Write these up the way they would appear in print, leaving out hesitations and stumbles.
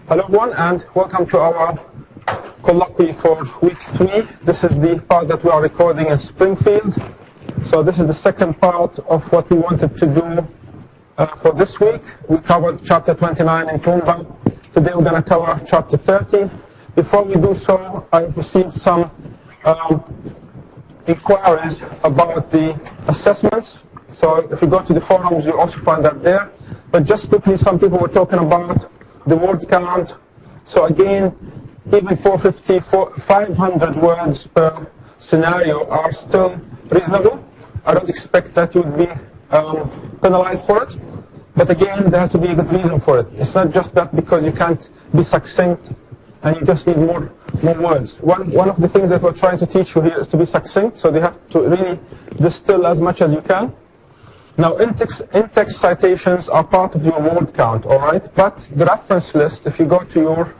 Hello everyone and welcome to our colloquy for week 3. This is the part that we are recording in Springfield. So this is the second part of what we wanted to do for this week. We covered chapter 29 in Tumba. Today we're going to cover chapter 30. Before we do so, I've received some inquiries about the assessments. So if you go to the forums, you'll also find that there. But just quickly, some people were talking about the word count. So again, even 450, 500 words per scenario are still reasonable. I don't expect that you would be penalized for it. But again, there has to be a good reason for it. It's not just that because you can't be succinct and you just need more words. One of the things that we're trying to teach you here is to be succinct, so you have to really distill as much as you can. Now, in-text citations are part of your word count, all right? But the reference list, if you go to your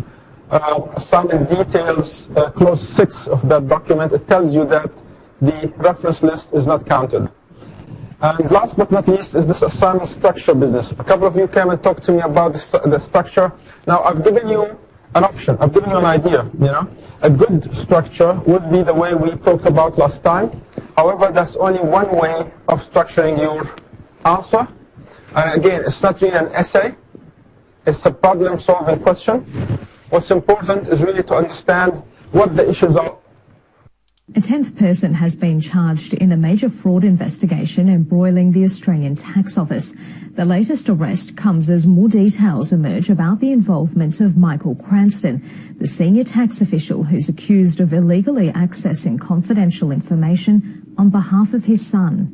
assignment details, clause 6 of that document, it tells you that the reference list is not counted. And last but not least is this assignment structure business. A couple of you came and talked to me about the structure. Now, I've given you an option. I've given you an idea, you know. A good structure would be the way we talked about last time. However, that's only one way of structuring your answer. And again, it's not really an essay. It's a problem-solving question. What's important is really to understand what the issues are. A 10th person has been charged in a major fraud investigation embroiling the Australian Tax Office. The latest arrest comes as more details emerge about the involvement of Michael Cranston, the senior tax official who's accused of illegally accessing confidential information on behalf of his son.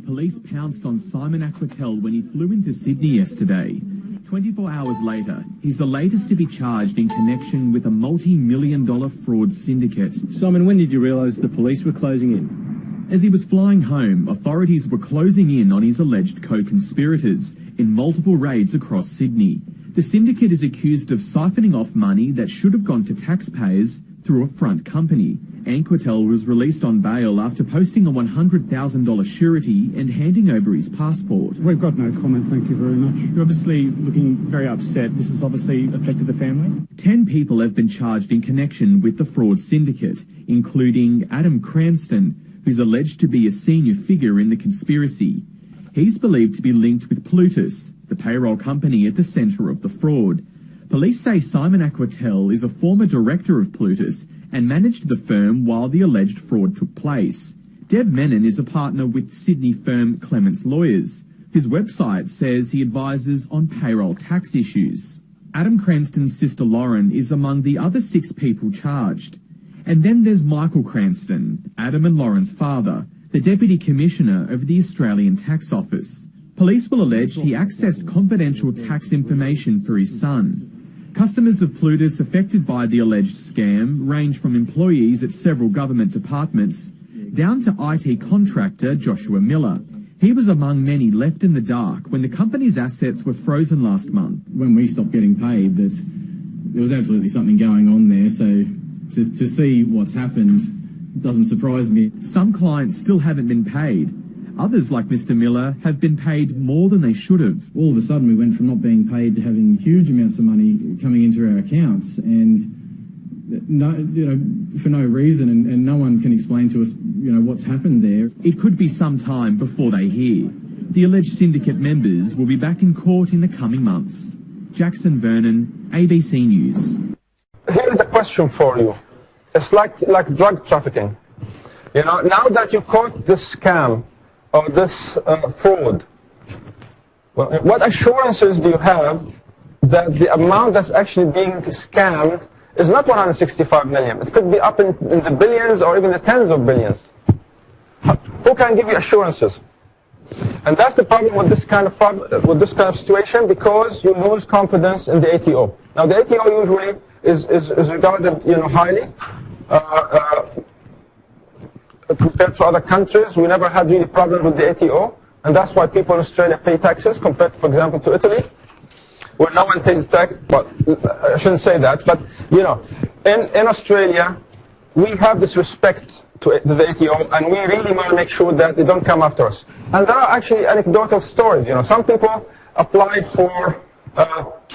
Police pounced on Simon Aquatel when he flew into Sydney yesterday. 24 hours later, he's the latest to be charged in connection with a multi-million-dollar fraud syndicate. Simon, when did you realise the police were closing in? As he was flying home, authorities were closing in on his alleged co-conspirators in multiple raids across Sydney. The syndicate is accused of siphoning off money that should have gone to taxpayers through a front company. Aquatel was released on bail after posting a $100,000 surety and handing over his passport. We've got no comment, thank you very much. You're obviously looking very upset. This has obviously affected the family. 10 people have been charged in connection with the fraud syndicate, including Adam Cranston, who's alleged to be a senior figure in the conspiracy. He's believed to be linked with Plutus, the payroll company at the centre of the fraud. Police say Simon Aquatel is a former director of Plutus and managed the firm while the alleged fraud took place. Dev Menon is a partner with Sydney firm Clements Lawyers. His website says he advises on payroll tax issues. Adam Cranston's sister Lauren is among the other 6 people charged. And then there's Michael Cranston, Adam and Lauren's father, the Deputy Commissioner of the Australian Tax Office. Police will allege he accessed confidential tax information for his son. Customers of Plutus affected by the alleged scam range from employees at several government departments down to IT contractor Joshua Miller. He was among many left in the dark when the company's assets were frozen last month. When we stopped getting paid, that there was absolutely something going on there, so to see what's happened doesn't surprise me. Some clients still haven't been paid. Others, like Mr. Miller, have been paid more than they should have. All of a sudden, we went from not being paid to having huge amounts of money coming into our accounts, and for no reason, and no one can explain to us, what's happened there. It could be some time before they hear. The alleged syndicate members will be back in court in the coming months. Jackson Vernon, ABC News. Here is a question for you. It's like drug trafficking. Now that you caught this scam, or this fraud, what assurances do you have that the amount that's actually being scammed is not 165 million? It could be up in the billions or even the tens of billions. Who can give you assurances? And that's the problem with this kind of situation, because you lose confidence in the ATO. Now, the ATO usually is regarded highly. Compared to other countries, we never had really problems with the ATO, and that's why people in Australia pay taxes compared, for example, to Italy, where no one pays tax. But I shouldn't say that, but in Australia, we have this respect to the ATO, and we really want to make sure that they don't come after us. And there are actually anecdotal stories. Some people apply for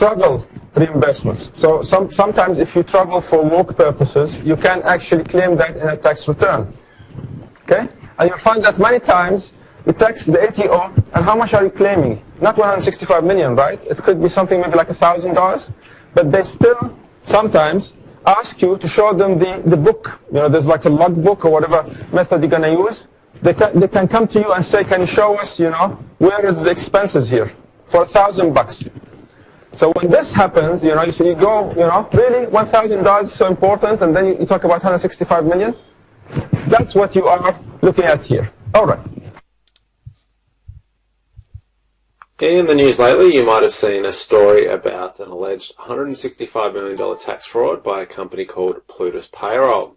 travel reimbursements. So sometimes if you travel for work purposes, you can actually claim that in a tax return. Okay? And you'll find that many times you tax the ATO, and how much are you claiming? Not 165 million, right? It could be something maybe like $1,000, but they still sometimes ask you to show them the book. You know, there's like a log book or whatever method you're going to use. They can come to you and say, can you show us, you know, where is the expenses here for $1,000? So when this happens, you know, so you go, you know, really $1,000 is so important, and then you talk about 165 million. That's what you are looking at here. All right. In the news lately, you might have seen a story about an alleged $165 million tax fraud by a company called Plutus Payroll.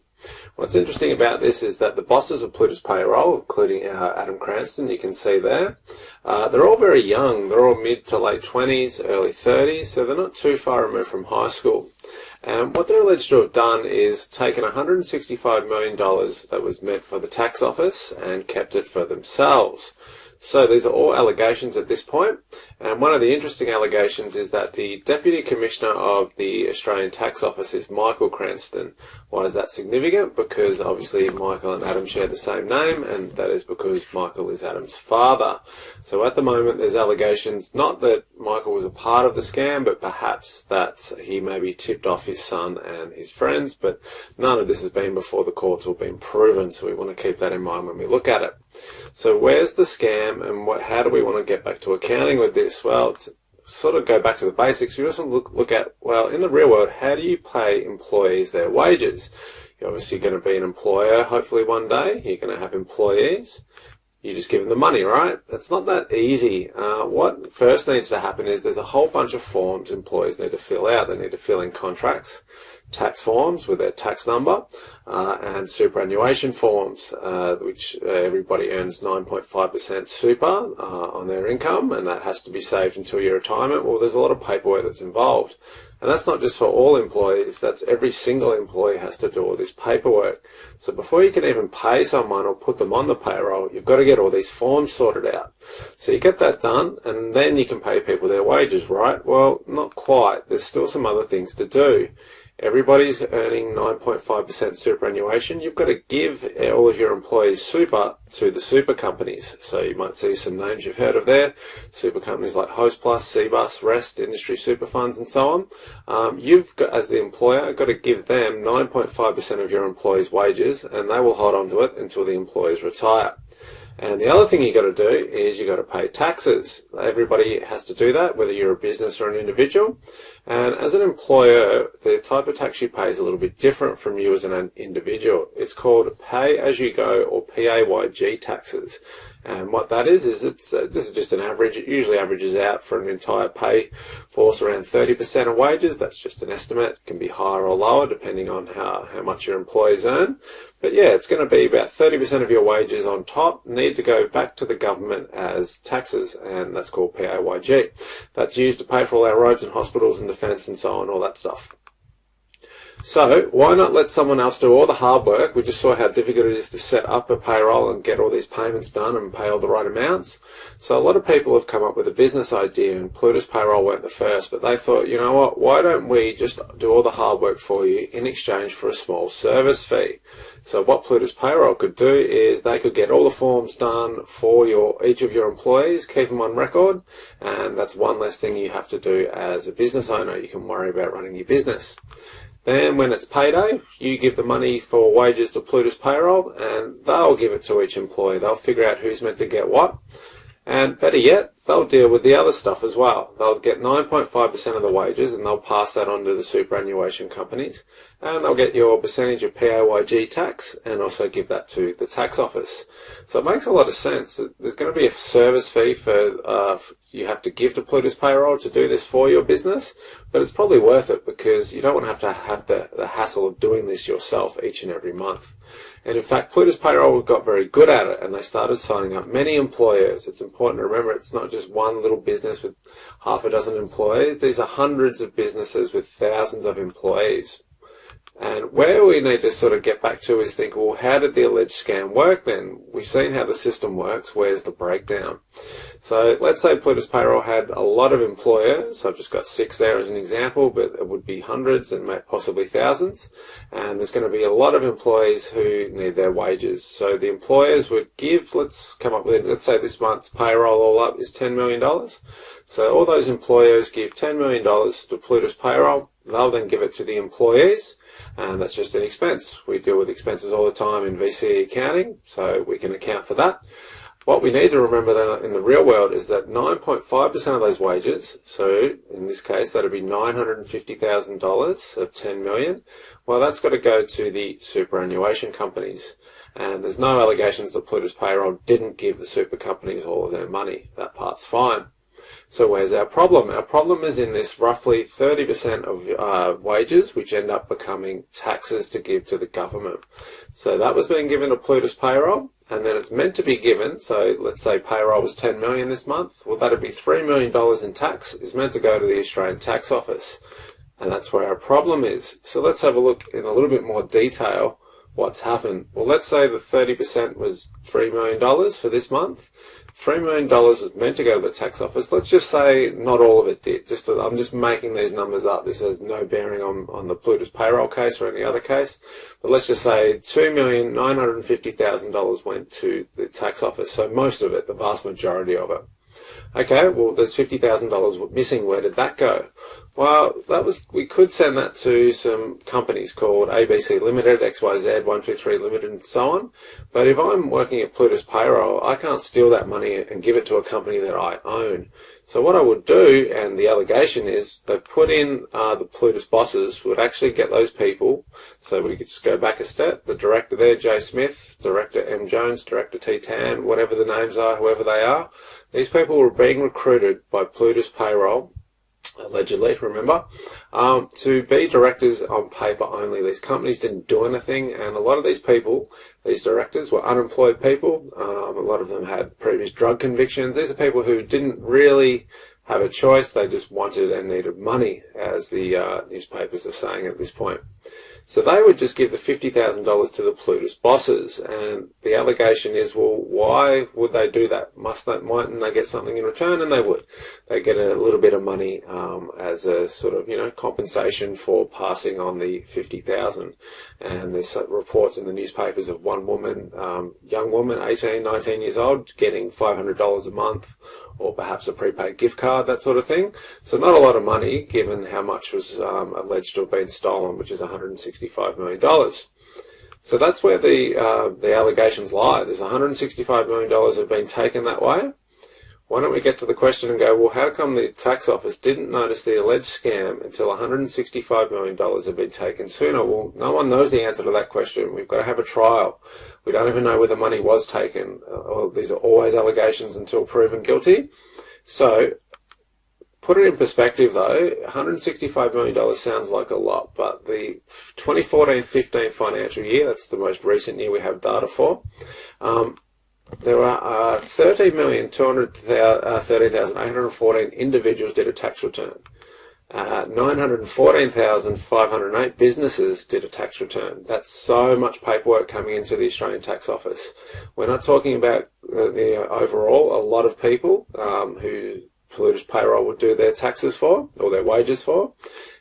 What's interesting about this is that the bosses of Plutus Payroll, including Adam Cranston, you can see there, they're all very young. They're all mid to late 20s, early 30s, so they're not too far removed from high school. And what they're alleged to have done is taken $165 million that was meant for the tax office and kept it for themselves. So these are all allegations at this point, and one of the interesting allegations is that the Deputy Commissioner of the Australian Tax Office is Michael Cranston. Why is that significant? Because obviously Michael and Adam share the same name, and that is because Michael is Adam's father. So at the moment there's allegations not that Michael was a part of the scam, but perhaps that he maybe tipped off his son and his friends, but none of this has been before the courts or been proven, so we want to keep that in mind when we look at it. So where's the scam, and how do we want to get back to accounting with this? Well, to sort of go back to the basics, you just want to look at, well, in the real world, how do you pay employees their wages? You're obviously going to be an employer, hopefully one day. You're going to have employees. You just give them the money, right? That's not that easy. What first needs to happen is there's a whole bunch of forms employees need to fill out. They need to fill in contracts, tax forms with their tax number, and superannuation forms, which everybody earns 9.5% super on their income, and that has to be saved until your retirement. Well, there's a lot of paperwork that's involved. And that's not just for all employees, that's every single employee has to do all this paperwork. So before you can even pay someone or put them on the payroll, you've got to get all these forms sorted out. So you get that done, and then you can pay people their wages, right? Well, not quite. There's still some other things to do. Everybody's earning 9.5% superannuation. You've got to give all of your employees super to the super companies. So you might see some names you've heard of there. Super companies like Hostplus, Cbus, Rest, Industry Super Funds, and so on. You've got, as the employer, got to give them 9.5% of your employees' wages, and they will hold on to it until the employees retire. And the other thing you got to do is you got to pay taxes. Everybody has to do that, whether you're a business or an individual. And as an employer, the type of tax you pay is a little bit different from you as an individual. It's called pay-as-you-go or PAYG taxes. And what that is this is just an average. It usually averages out for an entire pay force around 30% of wages. That's just an estimate. It can be higher or lower depending on how much your employees earn. But yeah, it's going to be about 30% of your wages on top need to go back to the government as taxes, and that's called PAYG. That's used to pay for all our roads and hospitals and defence and so on, all that stuff. So why not let someone else do all the hard work? We just saw how difficult it is to set up a payroll and get all these payments done and pay all the right amounts. So a lot of people have come up with a business idea, and Plutus Payroll weren't the first, but they thought, you know what, why don't we just do all the hard work for you in exchange for a small service fee? So what Plutus Payroll could do is they could get all the forms done for each of your employees, keep them on record, and that's one less thing you have to do as a business owner. You can worry about running your business. Then when it's payday, you give the money for wages to Plutus Payroll, and they'll give it to each employee. They'll figure out who's meant to get what. And better yet, they'll deal with the other stuff as well. They'll get 9.5% of the wages, and they'll pass that on to the superannuation companies. And they'll get your percentage of PAYG tax and also give that to the tax office. So it makes a lot of sense. There's going to be a service fee for you have to give to Plutus Payroll to do this for your business, but it's probably worth it because you don't want to have the hassle of doing this yourself each and every month. And in fact, Plutus Payroll got very good at it, and they started signing up many employers. It's important to remember it's not just one little business with half a dozen employees. These are hundreds of businesses with thousands of employees. And where we need to sort of get back to is think, well, how did the alleged scam work then? We've seen how the system works. Where's the breakdown? So let's say Plutus Payroll had a lot of employers. So I've just got 6 there as an example, but it would be hundreds and possibly thousands. And there's going to be a lot of employees who need their wages. So the employers would give, let's come up with, let's say this month's payroll all up is $10 million. So all those employers give $10 million to Plutus Payroll. They'll then give it to the employees, and that's just an expense. We deal with expenses all the time in VCE accounting, so we can account for that. What we need to remember then in the real world is that 9.5% of those wages, so in this case that would be $950,000 of $10 million, well, that's got to go to the superannuation companies. And there's no allegations that Plutus Payroll didn't give the super companies all of their money. That part's fine. So where's our problem? Our problem is in this roughly 30% of wages, which end up becoming taxes to give to the government. So that was being given to Plutus Payroll, and then it's meant to be given, so let's say payroll was $10 million this month, well, that'd be $3 million in tax is meant to go to the Australian Tax Office. And that's where our problem is. So let's have a look in a little bit more detail what's happened. Well, let's say the 30% was $3 million for this month. $3 million was meant to go to the tax office. Let's just say not all of it did. I'm just making these numbers up. This has no bearing on the Plutus Payroll case or any other case. But let's just say $2,950,000 went to the tax office. So most of it, the vast majority of it. Okay, well, there's $50,000 missing. Where did that go? Well, we could send that to some companies called ABC Limited, XYZ, 123 Limited, and so on. But if I'm working at Plutus Payroll, I can't steal that money and give it to a company that I own. So what I would do, and the allegation is, they put in the Plutus bosses would actually get those people. So we could just go back a step. The director there, Jay Smith, director M. Jones, director T. Tan, whatever the names are, whoever they are. These people were being recruited by Plutus Payroll, allegedly, remember, to be directors on paper only. These companies didn't do anything, and a lot of these people, these directors, were unemployed people. A lot of them had previous drug convictions. These are people who didn't really have a choice. They just wanted and needed money, as the newspapers are saying at this point. So they would just give the $50,000 to the Plutus bosses, and the allegation is, well, why would they do that? Mightn't they get something in return? And they would. They get a little bit of money as a sort of, compensation for passing on the $50,000. And there's reports in the newspapers of one woman, young woman, 18, 19 years old, getting $500 a month, or perhaps a prepaid gift card, that sort of thing. So not a lot of money, given how much was alleged to have been stolen, which is $165 million. So that's where the allegations lie. There's $165 million have been taken that way. Why don't we get to the question and go, well, how come the tax office didn't notice the alleged scam until $165 million had been taken sooner? Well, no one knows the answer to that question. We've got to have a trial. We don't even know whether money was taken. These are always allegations until proven guilty. So, put it in perspective though, $165 million sounds like a lot, but the 2014-15 financial year, that's the most recent year we have data for, there were 13,213,814 individuals did a tax return. 914,508 businesses did a tax return. That's so much paperwork coming into the Australian Tax Office. We're not talking about overall a lot of people who Plutus Payroll would do their taxes for, or their wages for.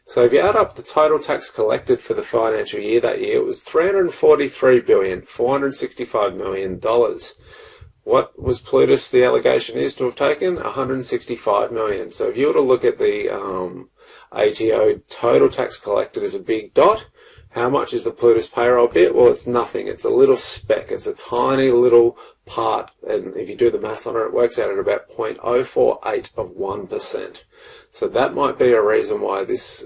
So if you add up the total tax collected for the financial year that year, it was $343,465 million. What was Plutus, the allegation is to have taken? $165 million. So if you were to look at the ATO total tax collected as a big dot, how much is the Plutus Payroll bit? Well, it's nothing. It's a little speck. It's a tiny little part. And if you do the maths on it, it works out at about 0.048 of 1%. So that might be a reason why this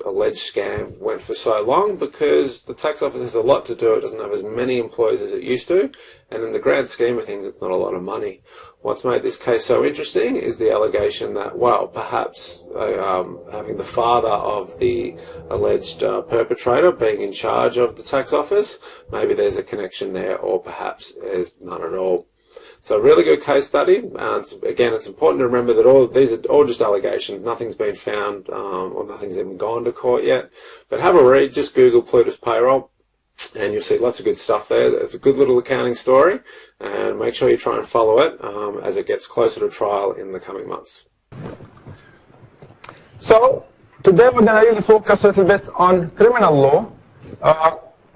alleged scam went for so long, because the tax office has a lot to do. It doesn't have as many employees as it used to, and in the grand scheme of things, it's not a lot of money. What's made this case so interesting is the allegation that, well, perhaps having the father of the alleged perpetrator being in charge of the tax office, maybe there's a connection there, or perhaps there's none at all. So a really good case study. Again, it's important to remember that these are all just allegations. Nothing's been found or nothing's even gone to court yet. But have a read. Just Google Plutus Payroll and you'll see lots of good stuff there. It's a good little accounting story, and make sure you try and follow it as it gets closer to trial in the coming months. So today we're going to really focus a little bit on criminal law.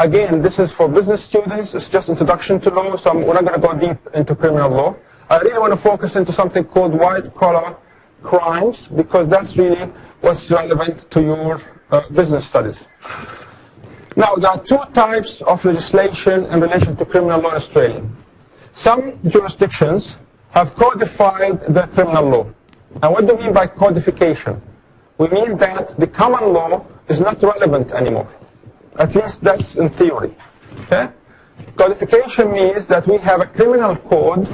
Again, this is for business students. It's just introduction to law, so we're not going to go deep into criminal law. I really want to focus into something called white-collar crimes, because that's really what's relevant to your business studies. Now, there are two types of legislation in relation to criminal law in Australia. Some jurisdictions have codified the criminal law. And what do we mean by codification? We mean that the common law is not relevant anymore. At least that's in theory. Okay? Codification means that we have a criminal code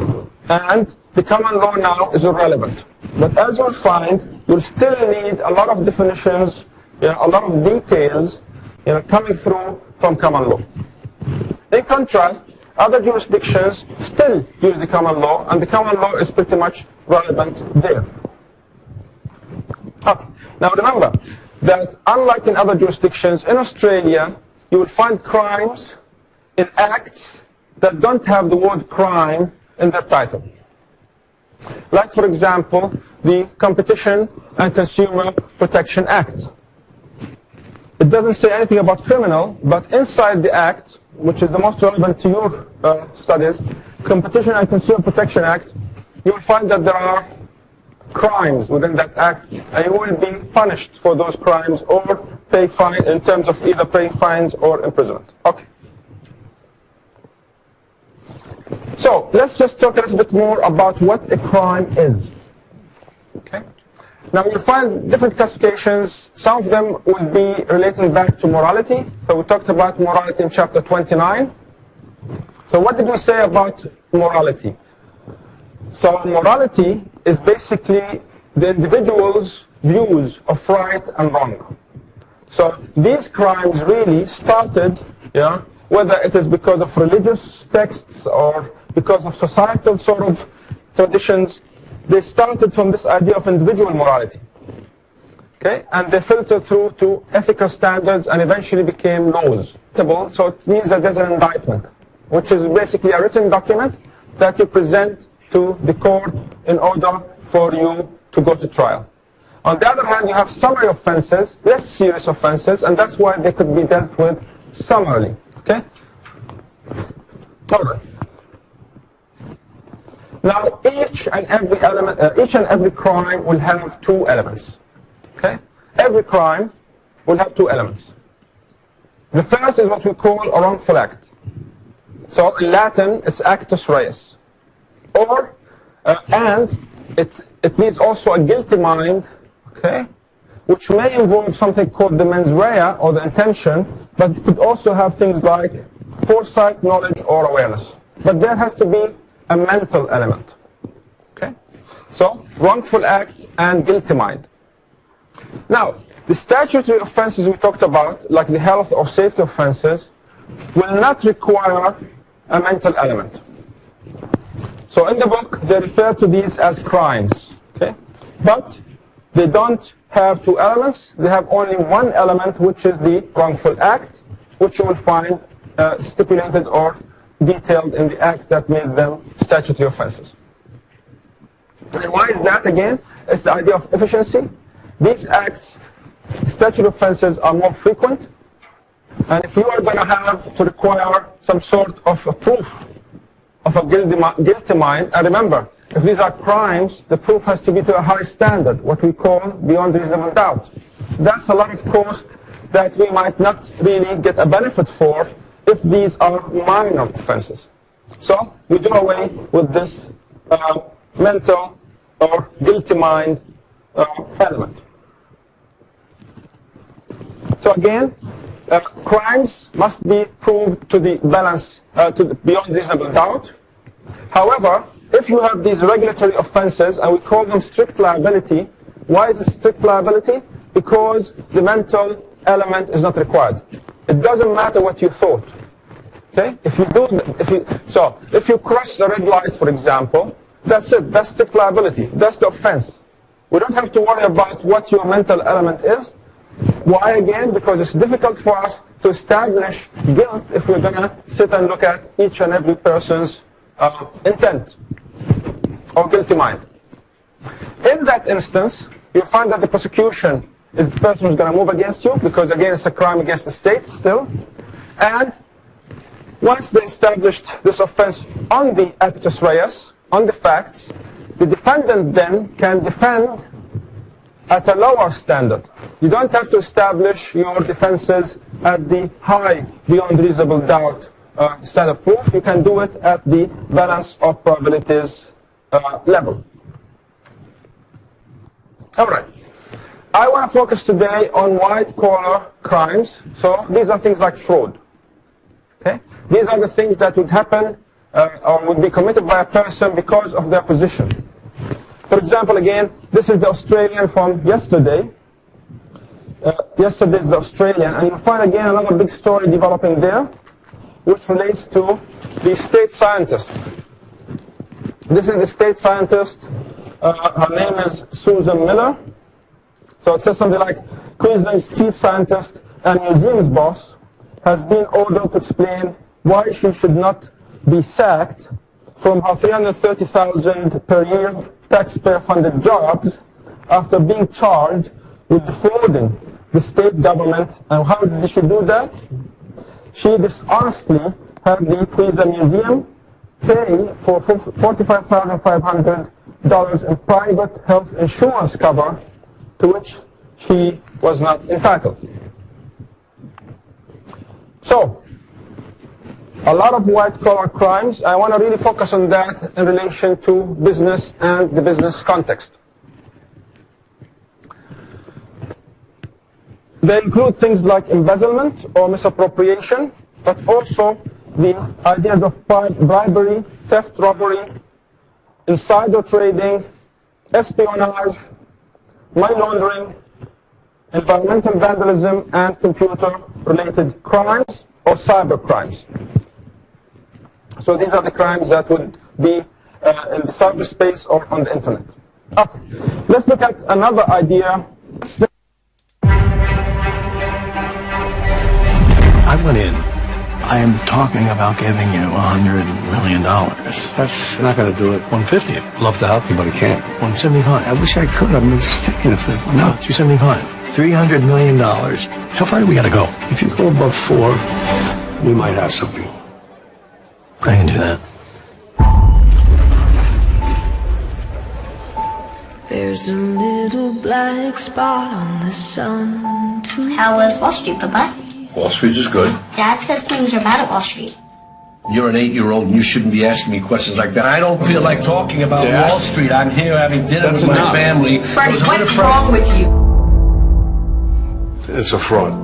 and the common law now is irrelevant. But as you'll find, you'll still need a lot of definitions, a lot of details coming through from common law. In contrast, other jurisdictions still use the common law, and the common law is pretty much relevant there. Okay. Now remember that unlike in other jurisdictions, in Australia, you will find crimes in acts that don't have the word crime in their title. Like, for example, the Competition and Consumer Protection Act. It doesn't say anything about criminal, but inside the act, which is the most relevant to your studies, Competition and Consumer Protection Act, you will find that there are crimes within that act, and you will be punished for those crimes or pay fine in terms of either paying fines or imprisonment. Okay. So let's just talk a little bit more about what a crime is. Okay. Now you'll find different classifications. Some of them will be relating back to morality. So we talked about morality in chapter 29. So what did we say about morality? So morality is basically the individual's views of right and wrong. So these crimes really started, whether it is because of religious texts or because of societal sort of traditions, they started from this idea of individual morality. Okay? And they filtered through to ethical standards and eventually became laws. So it means that there's an indictment, which is basically a written document that you present to the court in order for you to go to trial. On the other hand, you have summary offenses, less serious offenses, and that's why they could be dealt with summarily. Okay? All right. Now, each and every crime will have two elements. Okay? Every crime will have two elements. The first is what we call a wrongful act. So in Latin, it's actus reus. Or, and it needs also a guilty mind, okay, which may involve something called the mens rea, or the intention, but it could also have things like foresight, knowledge, or awareness. But there has to be a mental element. Okay? So, wrongful act and guilty mind. Now, the statutory offenses we talked about, like the health or safety offenses, will not require a mental element. So in the book, they refer to these as crimes. Okay? But they don't have two elements. They have only one element, which is the wrongful act, which you will find stipulated or detailed in the act that made them statutory offenses. And why is that again? It's the idea of efficiency. These acts, statutory offenses, are more frequent. And if you are going to have to require some sort of a proof of a guilty mind, and remember, if these are crimes, the proof has to be to a high standard, what we call beyond reasonable doubt. That's a lot of cost that we might not really get a benefit for if these are minor offenses. So we do away with this mental or guilty mind element. So again, crimes must be proved to the balance, beyond reasonable doubt. However, if you have these regulatory offenses, and we call them strict liability, why is it strict liability? Because the mental element is not required. It doesn't matter what you thought. Okay? If you cross a red light, for example, that's it. That's strict liability. That's the offense. We don't have to worry about what your mental element is. Why again? Because it's difficult for us to establish guilt if we're going to sit and look at each and every person's intent or guilty mind. In that instance, you'll find that the prosecution is the person who's going to move against you, because again it's a crime against the state still. And once they established this offense on the actus reus, on the facts, the defendant then can defend at a lower standard. You don't have to establish your defenses at the high, beyond reasonable doubt standard of proof. You can do it at the balance of probabilities level. All right. I want to focus today on white-collar crimes. So these are things like fraud. Okay? These are the things that would happen or would be committed by a person because of their position. For example, again, this is the Australian from yesterday. Yesterday is the Australian, and you'll find again another big story developing there, which relates to the state scientist. This is the state scientist. Her name is Susan Miller. So it says something like, Queensland's chief scientist and museums boss has been ordered to explain why she should not be sacked from her $330,000 per year taxpayer-funded jobs after being charged with defrauding the state government. And how did she do that? She dishonestly had the Queensland Museum pay for $45,500 in private health insurance cover to which she was not entitled. So, a lot of white-collar crimes. I want to really focus on that in relation to business and the business context. They include things like embezzlement or misappropriation, but also the ideas of bribery, theft, robbery, insider trading, espionage, money laundering, environmental vandalism, and computer-related crimes or cyber crimes. So these are the crimes that would be in the cyberspace or on the internet. Okay, let's look at another idea. I went in. I am talking about giving you $100 million. That's not going to do it. 150. Love to help you, but I can't. 175. I wish I could. I'm just thinking of it. No, 275. $300 million. How far do we got to go? If you go above 4, we might have something. I can do that. There's a little black spot on the sun too. How was Wall Street, Papa? Wall Street is good. Dad says things are bad at Wall Street. You're an 8-year-old and you shouldn't be asking me questions like that. I don't feel like talking about Dad? Wall Street. I'm here having dinner with my family. Bernie, what's wrong with you? It's a fraud.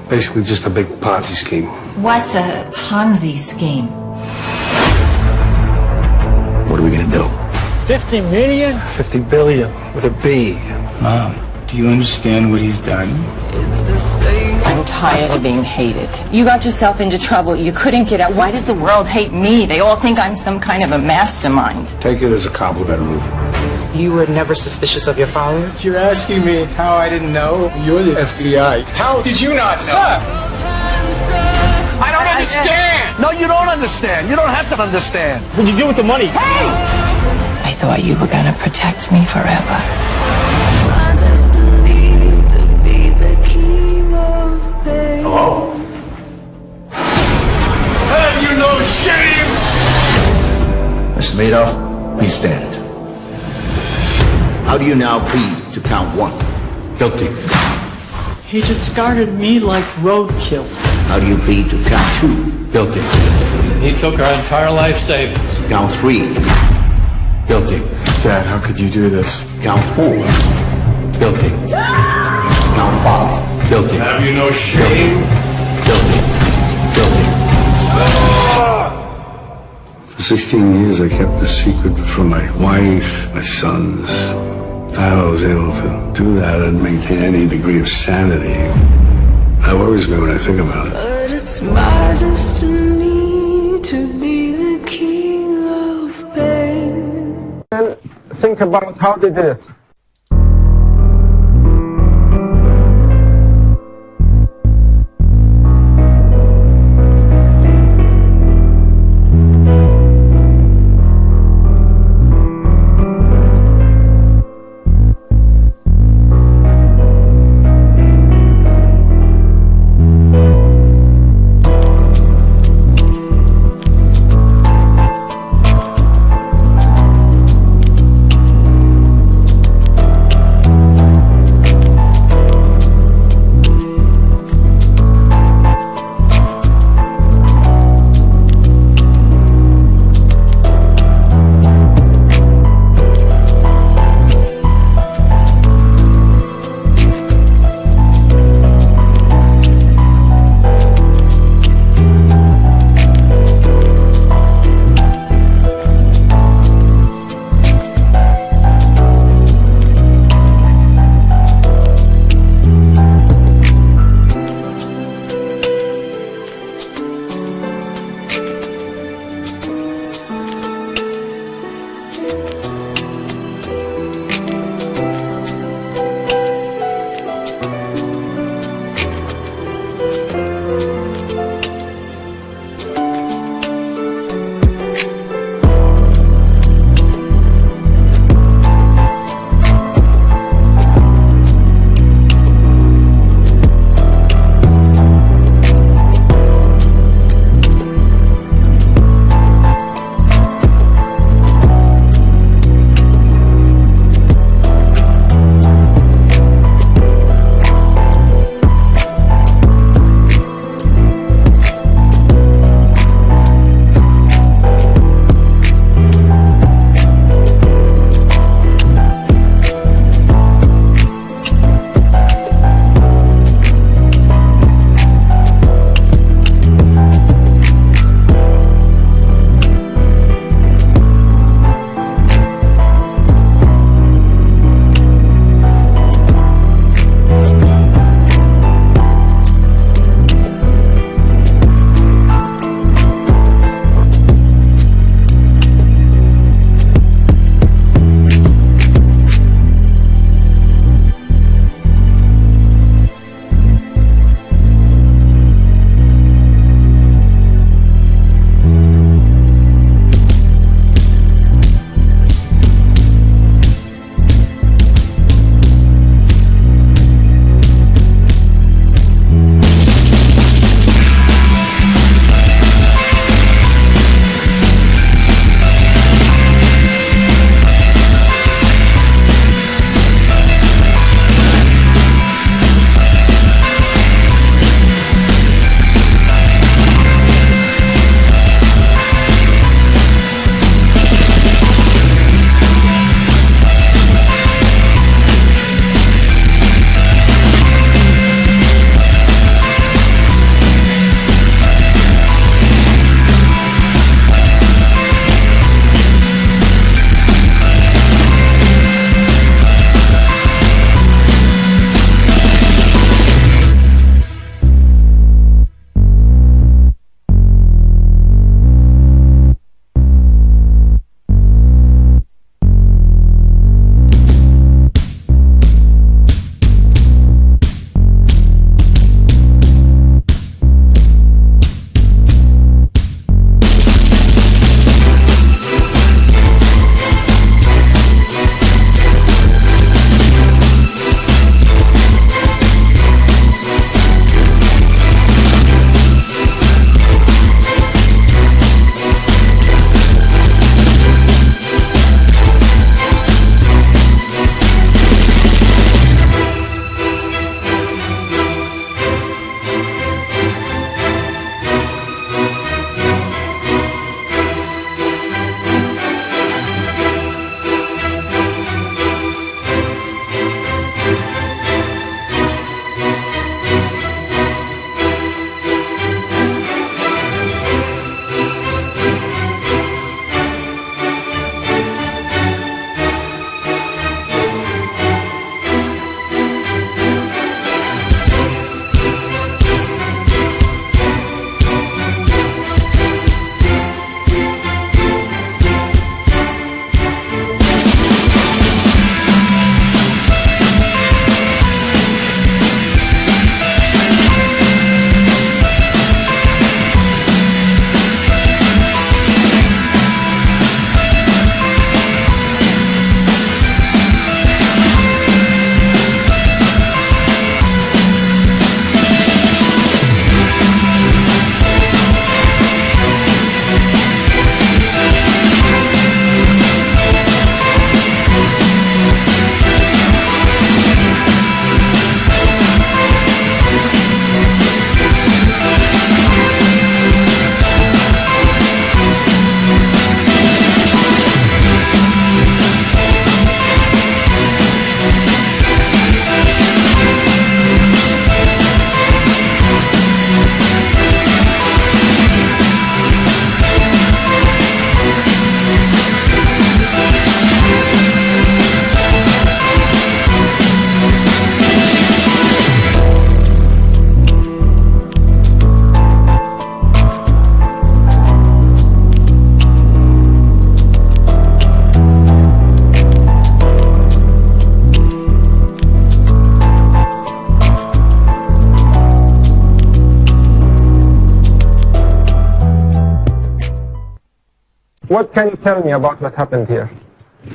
Basically just a big Ponzi scheme. What's a Ponzi scheme? What are we going to do? 50 million? 50 billion with a B. Mom, do you understand what he's done? It's the same. I'm tired of being hated. You got yourself into trouble. You couldn't get out. Why does the world hate me? They all think I'm some kind of a mastermind. Take it as a compliment, Ruth. You were never suspicious of your father? If you're asking me how I didn't know, you're the FBI. How did you not know? Sir! I don't understand! No, you don't understand. You don't have to understand. What'd you do with the money? Hey! I thought you were gonna protect me forever. My destiny to be the king of pain. Hello? Have you no shame? Mr. Madoff, please stand. How do you now plead to count 1? Guilty. He discarded me like roadkill. How do you plead to count 2? Guilty. He took our entire life savings. Count 3. Guilty. Dad, how could you do this? Count 4. Guilty. Count 5. Guilty. Have you no shame? Guilty. Guilty. For 16 years, I kept this secret from my wife, my sons. I was able to do that and maintain any degree of sanity. That worries me when I think about it. But it's my destiny think about how they did it. what can you tell me about what happened here?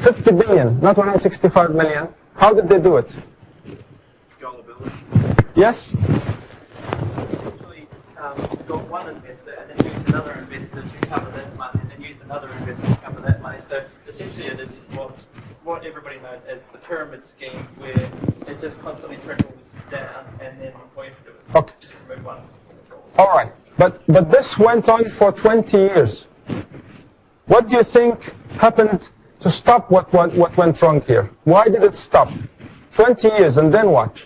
50 billion, not 165 million. How did they do it? Gullibility. Yes? Actually, got one investor and then used another investor to cover that money, and then used another investor to cover that money. So essentially, it is what everybody knows as the pyramid scheme, where it just constantly trickles down, and then all you have to do is remove one. All right, but this went on for 20 years. What do you think happened to stop what went wrong here? Why did it stop? 20 years, and then what?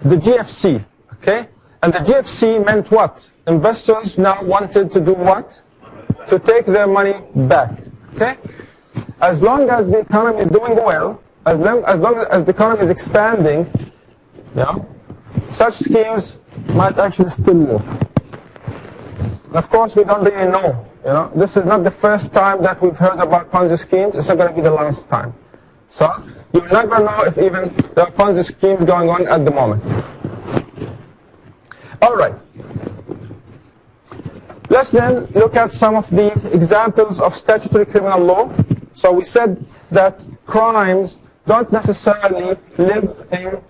The GFC, okay? And the GFC meant what? Investors now wanted to do what? To take their money back, okay? As long as the economy is doing well, as long as the economy is expanding, such schemes might actually still work. Of course, we don't really know. This is not the first time that we've heard about Ponzi schemes. It's not going to be the last time. So you never know if even there are Ponzi schemes going on at the moment. All right. Let's then look at some of the examples of statutory criminal law. So we said that crimes don't necessarily live in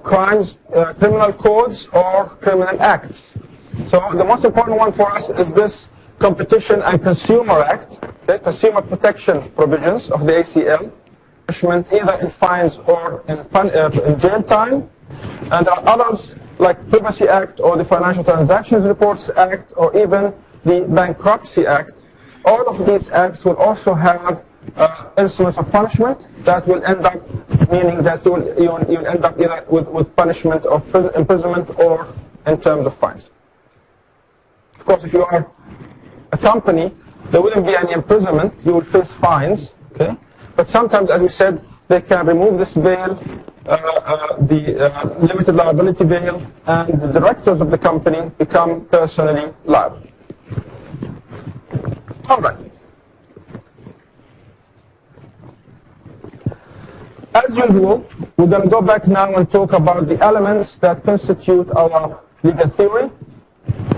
criminal codes or criminal acts. So the most important one for us is this Competition and Consumer Act, okay, consumer protection provisions of the ACL, punishment either in fines or in jail time. And there are others like Privacy Act or the Financial Transactions Reports Act or even the Bankruptcy Act. All of these acts will also have instruments of punishment that will end up meaning that you'll end up either with punishment of imprisonment or in terms of fines. Of course, if you are a company, there wouldn't be any imprisonment. You will face fines, okay? But sometimes, as we said, they can remove this bail, the limited liability bail, and the directors of the company become personally liable. All right. As usual, we're going to go back now and talk about the elements that constitute our legal theory.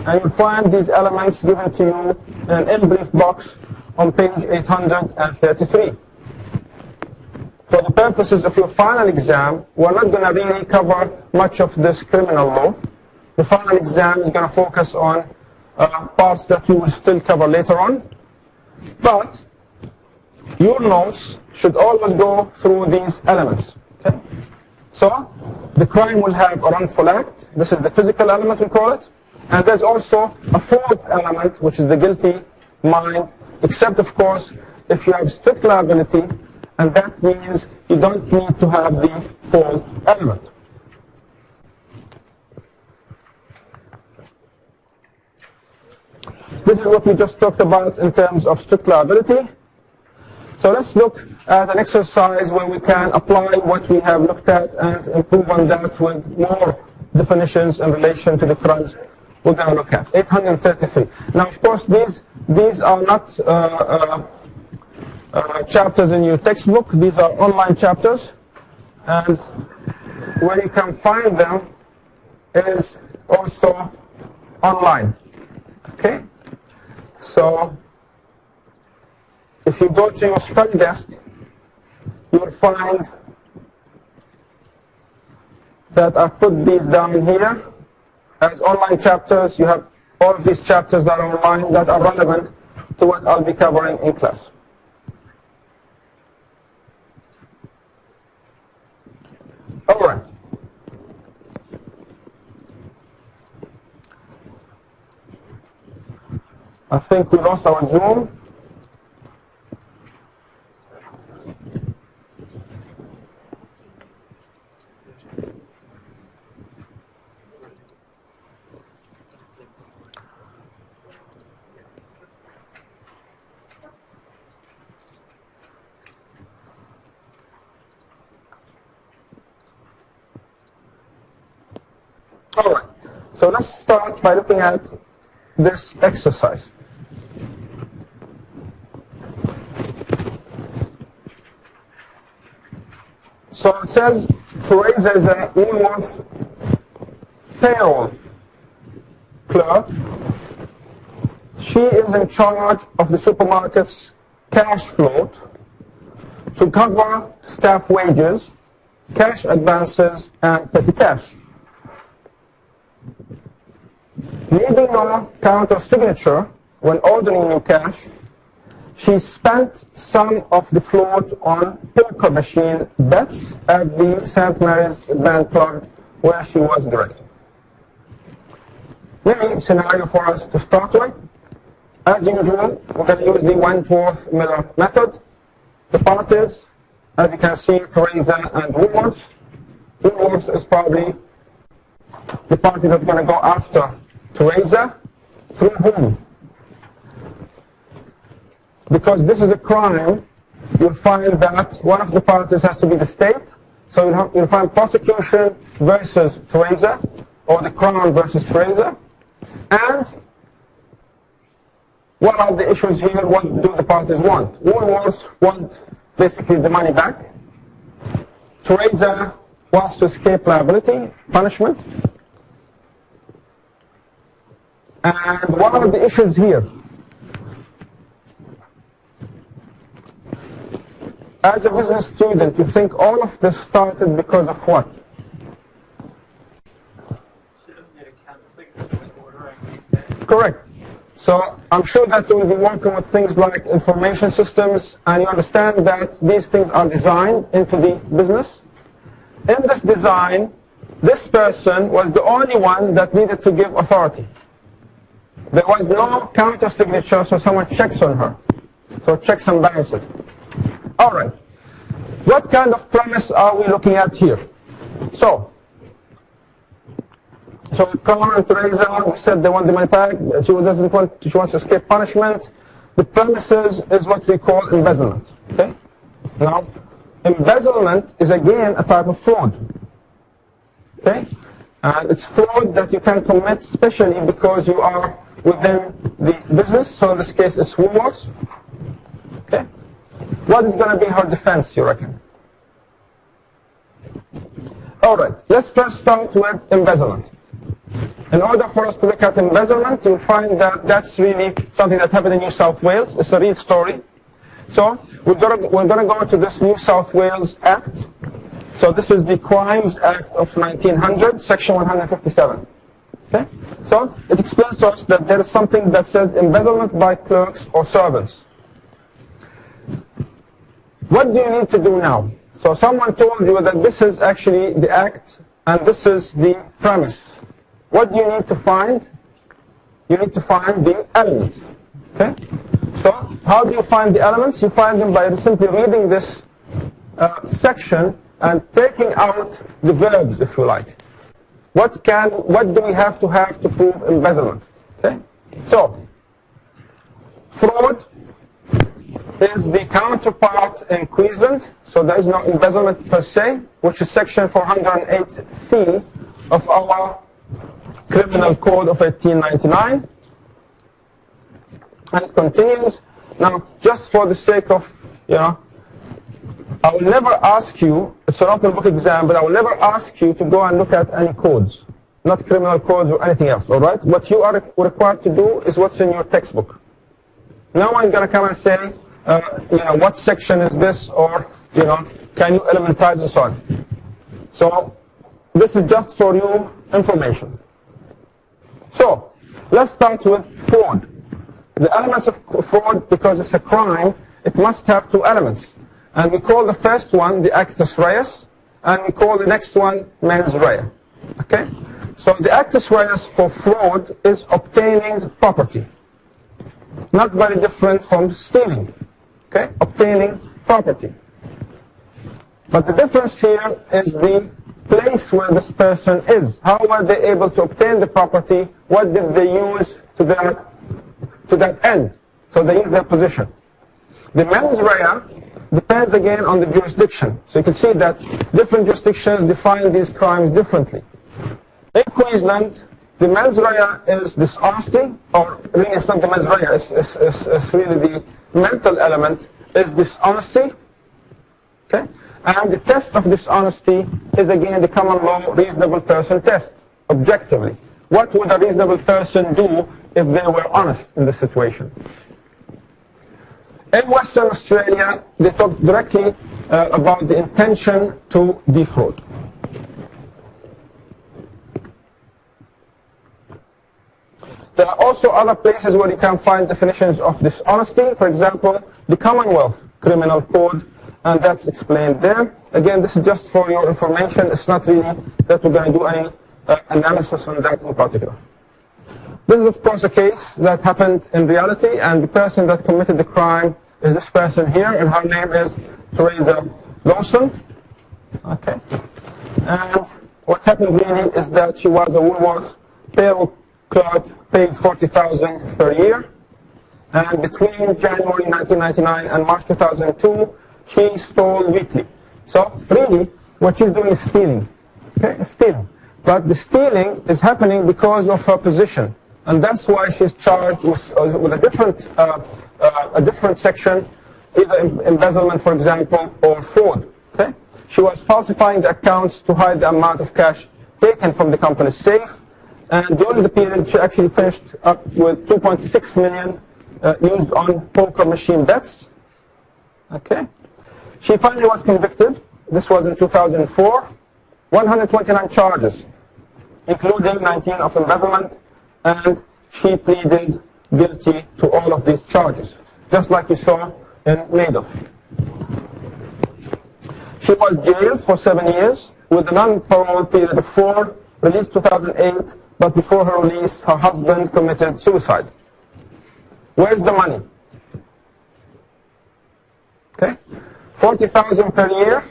And you'll find these elements given to you in an in-brief box on page 833. For the purposes of your final exam, we're not going to really cover much of this criminal law. The final exam is going to focus on parts that we will still cover later on. But your notes should always go through these elements. Okay? So the crime will have a wrongful act. This is the physical element, we call it. And there's also a fourth element, which is the guilty mind, except, of course, if you have strict liability, and that means you don't need to have the fourth element. This is what we just talked about in terms of strict liability. So let's look at an exercise where we can apply what we have looked at and improve on that with more definitions in relation to the crimes we're going to look at. 833. Now, of course, these are not chapters in your textbook. These are online chapters. And where you can find them is also online. Okay? So if you go to your study desk, you will find that I put these down here as online chapters. You have all of these chapters that are online that are relevant to what I'll be covering in class. All right. I think we lost our Zoom. All right, so let's start by looking at this exercise. So it says Therese is a Woolworth payroll clerk. she is in charge of the supermarket's cash float to cover staff wages, cash advances, and petty cash. Needing no counter signature when ordering new cash, she spent some of the float on poker machine bets at the St. Mary's Band Club where she was director. Maybe scenario for us to start with. As usual, we're going to use the Wentworth-Miller method. The parties, as you can see, Teresa and Woolworth. Woolworth is probably the party that's going to go after Teresa. Through whom? Because this is a crime, you'll find that one of the parties has to be the state. So you'll find prosecution versus Teresa, or the Crown versus Teresa. And what are the issues here? What do the parties want? Woolworth want basically the money back. Teresa wants to escape liability, punishment. And what are the issues here? As a business student, you think all of this started because of what? Correct. So I'm sure that you will be working with things like information systems, and you understand that these things are designed into the business. In this design, this person was the only one that needed to give authority. There was no counter signature, so someone checks on her. So checks and balances. All right. What kind of premise are we looking at here? So Crown and Teresa, we said they want the money back. She wants to escape punishment. The premises is what we call embezzlement. Okay? Now, embezzlement is again a type of fraud. Okay? And it's fraud that you can commit, especially because you are within the business. So in this case, it's Woolworths. Okay? What is going to be her defense, you reckon? All right, let's first start with embezzlement. In order for us to look at embezzlement, you'll find that that's really something that happened in New South Wales. It's a real story. So we're going to go to this New South Wales Act. So this is the Crimes Act of 1900, Section 157. Okay? So it explains to us that there is something that says embezzlement by clerks or servants. What do you need to do now? So someone told you that this is actually the act and this is the premise. What do you need to find? You need to find the elements. Okay? So how do you find the elements? You find them by simply reading this section and taking out the verbs, if you like. What do we have to prove embezzlement? Okay? So fraud is the counterpart in Queensland, so there is no embezzlement per se, which is section 408C of our Criminal Code of 1899. And it continues. Now, just for the sake of, I will never ask you, it's an open book exam, but I will never ask you to go and look at any codes, not criminal codes or anything else, all right? What you are required to do is what's in your textbook. No one's going to come and say, what section is this, or, can you elementize and so on. So, this is just for you information. So, let's start with fraud. The elements of fraud, because it's a crime, it must have two elements. And we call the first one the actus reus, and we call the next one mens rea. Okay? So the actus reus for fraud is obtaining property. Not very different from stealing. Okay? Obtaining property. But the difference here is the place where this person is. How were they able to obtain the property? What did they use to that end? So they use their position. The mens rea depends again on the jurisdiction. So you can see that different jurisdictions define these crimes differently. In Queensland, the mens rea is dishonesty, or really it's not the mens rea, it's really the mental element is dishonesty. Okay? And the test of dishonesty is again the common law reasonable person test, objectively. What would a reasonable person do if they were honest in this situation. In Western Australia, they talk directly about the intention to defraud. There are also other places where you can find definitions of dishonesty. For example, the Commonwealth Criminal Code, and that's explained there. Again, this is just for your information. It's not really that we're going to do any analysis on that in particular. This is, of course, a case that happened in reality, and the person that committed the crime is this person here, and her name is Teresa Lawson. Okay. And what happened really is that she was a Woolworths payroll clerk, paid $40,000 per year, and between January 1999 and March 2002, she stole weekly. So really, what she's doing is stealing. Okay, stealing. But the stealing is happening because of her position, and that's why she's charged with a different section, either embezzlement, for example, or fraud. Okay, she was falsifying the accounts to hide the amount of cash taken from the company's safe. And during the period, she actually finished up with $2.6 million used on poker machine bets. Okay. She finally was convicted. This was in 2004. 129 charges, including 19 of embezzlement, and she pleaded guilty to all of these charges, just like you saw in Madoff. She was jailed for 7 years with a non-parole period of 4, released 2008. But before her release, her husband committed suicide. Where's the money? Okay, $40,000 per year.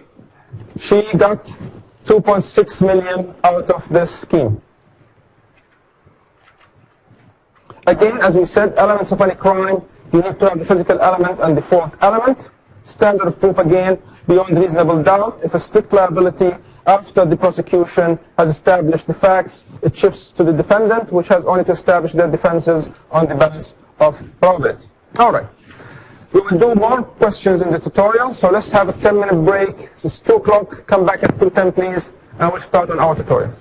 She got $2.6 million out of this scheme. Again, as we said, elements of any crime, you need to have the physical element and the fourth element. Standard of proof, again, beyond reasonable doubt. If a strict liability after the prosecution has established the facts, it shifts to the defendant, which has only to establish their defenses on the basis of probability. All right. We will do more questions in the tutorial, so let's have a 10-minute break. It's 2 o'clock. Come back at 2:10, please, and we'll start on our tutorial.